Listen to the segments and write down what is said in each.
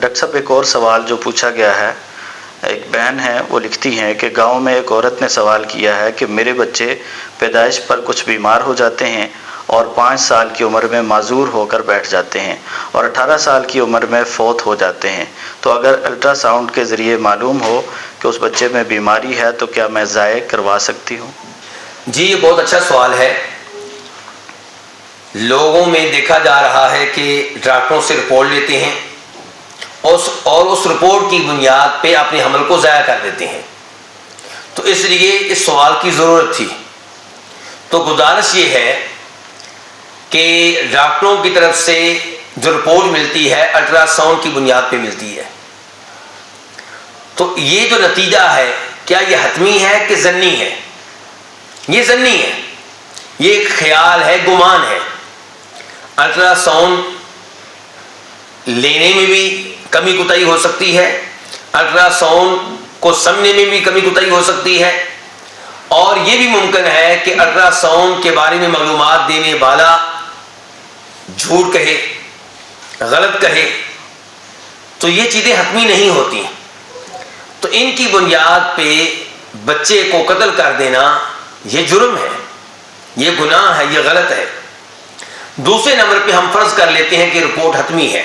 Doctor صاحب ایک اور سوال جو پوچھا گیا ہے، ایک بہن ہے وہ لکھتی ہیں کہ گاؤں میں ایک عورت نے سوال کیا ہے کہ میرے بچے پیدائش پر کچھ بیمار ہو جاتے ہیں اور 5 سال کی عمر میں معذور ہو کر بیٹھ جاتے ہیں اور 18 سال کی عمر میں فوت ہو جاتے ہیں، تو اگر الٹرا ساؤنڈ کے ذریعے معلوم ہو کہ اس بچے میں بیماری ہے تو کیا میں ضائع کروا سکتی ہوں؟ جی یہ بہت اچھا سوال ہے۔ لوگوں میں دیکھا جا رہا ہے کہ ڈاکٹروں سے رپورٹ لیتے ہیں اور اس رپورٹ کی بنیاد پہ اپنے حمل کو ضائع کر دیتے ہیں، تو اس لیے اس سوال کی ضرورت تھی۔ تو گزارش یہ ہے کہ ڈاکٹروں کی طرف سے جو رپورٹ ملتی ہے الٹرا ساؤنڈ کی بنیاد پہ ملتی ہے، تو یہ جو نتیجہ ہے کیا یہ حتمی ہے کہ ظنی ہے؟ یہ ظنی ہے، یہ ایک خیال ہے، گمان ہے۔ الٹرا ساؤنڈ لینے میں بھی کمی کوتاہی ہو سکتی ہے، الٹرا ساؤنڈ کو سمجھنے میں بھی کمی کوتاہی ہو سکتی ہے، اور یہ بھی ممکن ہے کہ الٹرا ساؤنڈ کے بارے میں معلومات دینے والا جھوٹ کہے، غلط کہے، تو یہ چیزیں حتمی نہیں ہوتی۔ تو ان کی بنیاد پہ بچے کو قتل کر دینا یہ جرم ہے، یہ گناہ ہے، یہ غلط ہے۔ دوسرے نمبر پہ ہم فرض کر لیتے ہیں کہ رپورٹ حتمی ہے،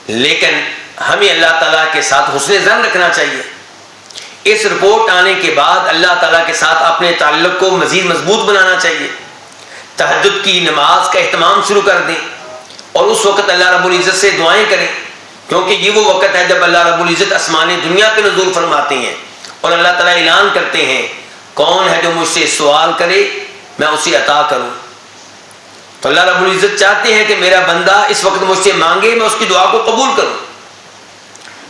لیکن ہمیں اللہ تعالیٰ کے ساتھ حسن ظن رکھنا چاہیے۔ اس رپورٹ آنے کے بعد اللہ تعالیٰ کے ساتھ اپنے تعلق کو مزید مضبوط بنانا چاہیے، تہجد کی نماز کا اہتمام شروع کر دیں اور اس وقت اللہ رب العزت سے دعائیں کریں، کیونکہ یہ وہ وقت ہے جب اللہ رب العزت آسمان دنیا پہ نزول فرماتے ہیں اور اللہ تعالیٰ اعلان کرتے ہیں کون ہے جو مجھ سے سوال کرے میں اسے عطا کروں۔ تو اللہ رب العزت چاہتے ہیں کہ میرا بندہ اس وقت مجھ سے مانگے، میں اس کی دعا کو قبول کروں۔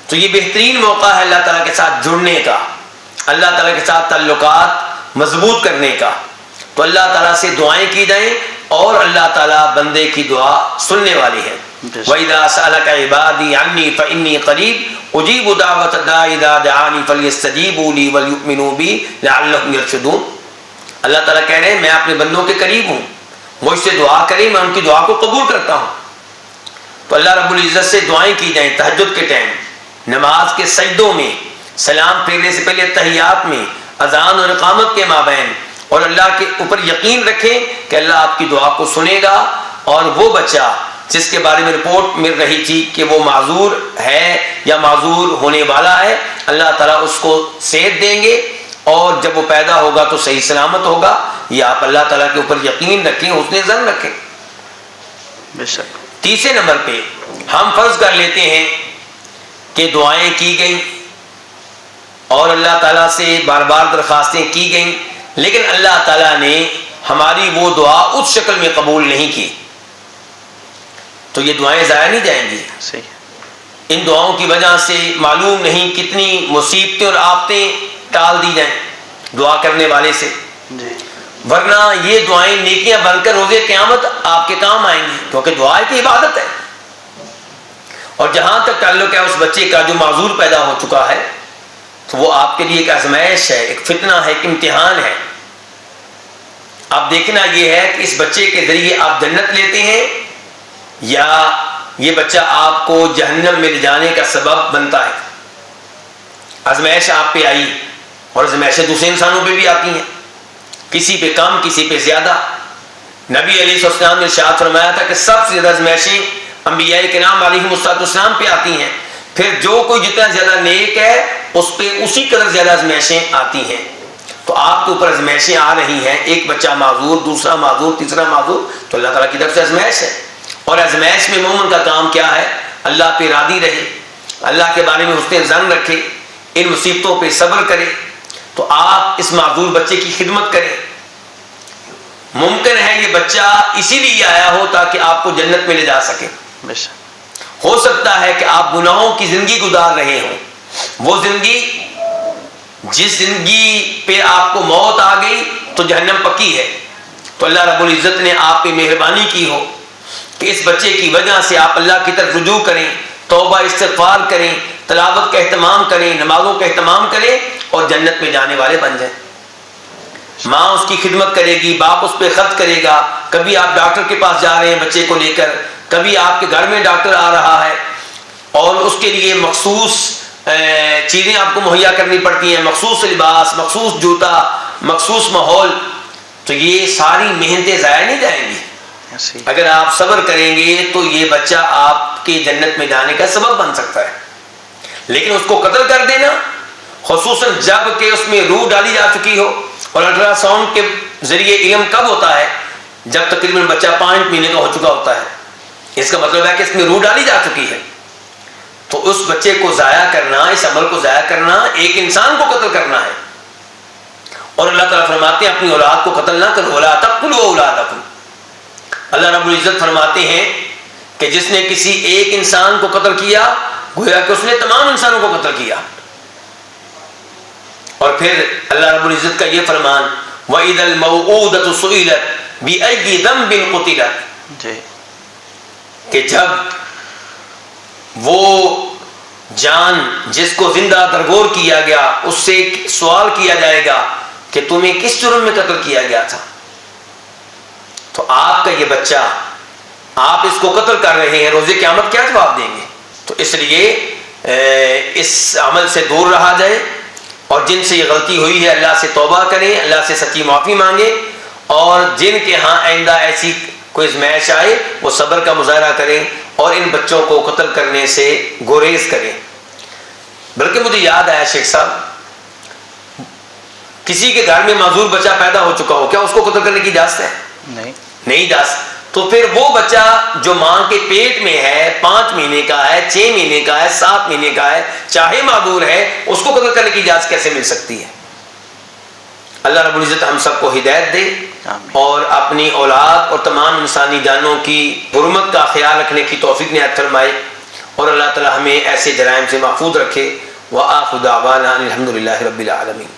تو یہ بہترین موقع ہے اللہ تعالیٰ کے ساتھ جڑنے کا، اللہ تعالیٰ کے ساتھ تعلقات مضبوط کرنے کا۔ تو اللہ تعالیٰ سے دعائیں کی جائیں اور اللہ تعالیٰ بندے کی دعا سننے والی ہے۔ وَإِذَا سَأَلَكَ عِبَادِي عَنِّي فَإِنِّي قَرِيبٌ أُجِيبُ دَعْوَةَ الدَّاعِ إِذَا دَعَانِ فَلْيَسْتَجِيبُوا لِي وَلْيُؤْمِنُوا بِي لَعَلَّهُمْ يَرْشُدُونَ۔ اللہ تعالیٰ کہہ رہے ہیں میں اپنے بندوں کے قریب ہوں، مجھ سے دعا کریں، میں ان کی دعا کو قبول کرتا ہوں۔ تو اللہ رب العزت سے دعائیں کی جائیں تہجد کے ٹائم، نماز کے سجدوں میں، سلام پھیرنے سے پہلے تحیات میں، اذان اور اقامت کے مابین، اور اللہ کے اوپر یقین رکھیں کہ اللہ آپ کی دعا کو سنے گا، اور وہ بچہ جس کے بارے میں رپورٹ مل رہی تھی کہ وہ معذور ہے یا معذور ہونے والا ہے، اللہ تعالیٰ اس کو صحت دیں گے اور جب وہ پیدا ہوگا تو صحیح سلامت ہوگا۔ یہ آپ اللہ تعالیٰ کے اوپر یقین رکھیں، حسن ظن رکھیں۔ بے شک۔ تیسرے نمبر پہ ہم فرض کر لیتے ہیں کہ دعائیں کی گئیں اور اللہ تعالیٰ سے بار بار درخواستیں کی گئیں، لیکن اللہ تعالیٰ نے ہماری وہ دعا اس شکل میں قبول نہیں کی، تو یہ دعائیں ضائع نہیں جائیں گی۔ صحیح۔ ان دعاؤں کی وجہ سے معلوم نہیں کتنی مصیبتیں اور آفتیں ٹال دی جائیں دعا کرنے والے سے، ورنہ یہ دعائیں نیکیاں بن کر روز قیامت آپ کے کام آئیں گی، کیونکہ دعا کی عبادت ہے۔ اور جہاں تک تعلق ہے اس بچے کا جو معذور پیدا ہو چکا ہے، تو وہ آپ کے لیے ایک آزمائش ہے، ایک فتنہ ہے، ایک امتحان ہے۔ اب دیکھنا یہ ہے کہ اس بچے کے ذریعے آپ جنت لیتے ہیں یا یہ بچہ آپ کو جہنم میں لے جانے کا سبب بنتا ہے۔ آزمائش آپ پہ آئی اور آزمائشیں دوسرے انسانوں پہ بھی آتی ہیں، کسی پہ کم کسی پہ زیادہ۔ نبی علیہ السلام نے ارشاد فرمایا تھا کہ سب سے زیادہ آزمائشیں انبیاء کرام علیہ السلام پہ آتی ہیں، پھر جو کوئی جتنا زیادہ نیک ہے اس پہ اسی قدر زیادہ آزمائشیں آتی ہیں۔ تو آپ کے اوپر آزمائشیں آ رہی ہیں، ایک بچہ معذور، دوسرا معذور، تیسرا معذور، تو اللہ تعالیٰ کی طرف سے آزمائش ہے۔ اور آزمائش میں مومن کا کام کیا ہے؟ اللہ پہ راضی رہے، اللہ کے بارے میں حسن ظن رکھے، ان مصیبتوں پہ صبر کرے۔ تو آپ اس معذور بچے کی خدمت کریں۔ ممکن ہے یہ بچہ اسی لیے آیا ہو تاکہ آپ کو جنت میں لے جا سکے۔ ہو سکتا ہے کہ آپ گناہوں کی زندگی گزار رہے ہوں، وہ زندگی جس زندگی پہ آپ کو موت آ گئی تو جہنم پکی ہے۔ تو اللہ رب العزت نے آپ پہ مہربانی کی ہو کہ اس بچے کی وجہ سے آپ اللہ کی طرف رجوع کریں، توبہ استغفار کریں، تلاوت کا اہتمام کریں، نمازوں کا اہتمام کریں اور جنت میں جانے والے بن جائیں۔ ماں اس کی خدمت کرے گی، باپ اس پہ خرچ کرے گا۔ کبھی آپ ڈاکٹر کے پاس جا رہے ہیں بچے کو لے کر، کبھی آپ کے گھر میں ڈاکٹر آ رہا ہے اس کے لیے مخصوص چیزیں آپ کو مہیا کرنی پڑتی ہیں، مخصوص لباس، مخصوص جوتا، مخصوص ماحول، تو یہ ساری محنتیں ضائع نہیں جائیں گی۔ اگر آپ صبر کریں گے تو یہ بچہ آپ کے جنت میں جانے کا سبب بن سکتا ہے، لیکن اس کو قتل کر دینا، خصوصاً جب کہ اس میں روح ڈالی جا چکی ہو، اور الٹرا ساؤنڈ کے ذریعے علم کب ہوتا ہے؟ جب تقریباً بچہ 5 مہینے کا ہو چکا ہوتا ہے، اس کا مطلب ہے کہ اس میں روح ڈالی جا چکی ہے۔ تو اس بچے کو ضائع کرنا، اس عمل کو ضائع کرنا، ایک انسان کو قتل کرنا ہے۔ اور اللہ تعالیٰ فرماتے ہیں اپنی اولاد کو قتل نہ کرو، وَلَا تَقْتُلُوا أَوْلَادَكُمْ۔ اللہ رب العزت فرماتے ہیں کہ جس نے کسی ایک انسان کو قتل کیا گویا کہ اس نے تمام انسانوں کو قتل کیا۔ اور پھر اللہ رب العزت کا یہ فرمان وَإِذَا الْمَوْءُودَةُ سُئِلَتْ بِأَيِّ ذَنبٍ قُتِلَتْ، کہ جب وہ جان جس کو زندہ درگور کیا گیا اس سے سوال کیا جائے گا کہ تمہیں کس جرم میں قتل کیا گیا تھا، تو آپ کا یہ بچہ، آپ اس کو قتل کر رہے ہیں، روز قیامت کیا جواب دیں گے؟ تو اس لیے اس عمل سے دور رہا جائے، اور جن سے یہ غلطی ہوئی ہے اللہ سے توبہ کریں، اللہ سے سچی معافی مانگیں، اور جن کے ہاں آئندہ ایسی کوئی ازمائش آئے وہ صبر کا مظاہرہ کریں اور ان بچوں کو قتل کرنے سے گریز کریں۔ بلکہ مجھے یاد آیا شیخ صاحب، کسی کے گھر میں معذور بچہ پیدا ہو چکا ہو، کیا اس کو قتل کرنے کی اجازت ہے؟ نہیں اجازت۔ تو پھر وہ بچہ جو ماں کے پیٹ میں ہے، 5 مہینے کا ہے، 6 مہینے کا ہے، 7 مہینے کا ہے، چاہے معذور ہے، اس کو قتل کرنے کی اجازت کیسے مل سکتی ہے؟ اللہ رب العزت ہم سب کو ہدایت دے اور اپنی اولاد اور تمام انسانی جانوں کی حرمت کا خیال رکھنے کی توفیق عنایت فرمائے، اور اللہ تعالی ہمیں ایسے جرائم سے محفوظ رکھے۔ وآخر دعوانا الحمد للہ رب العالمین۔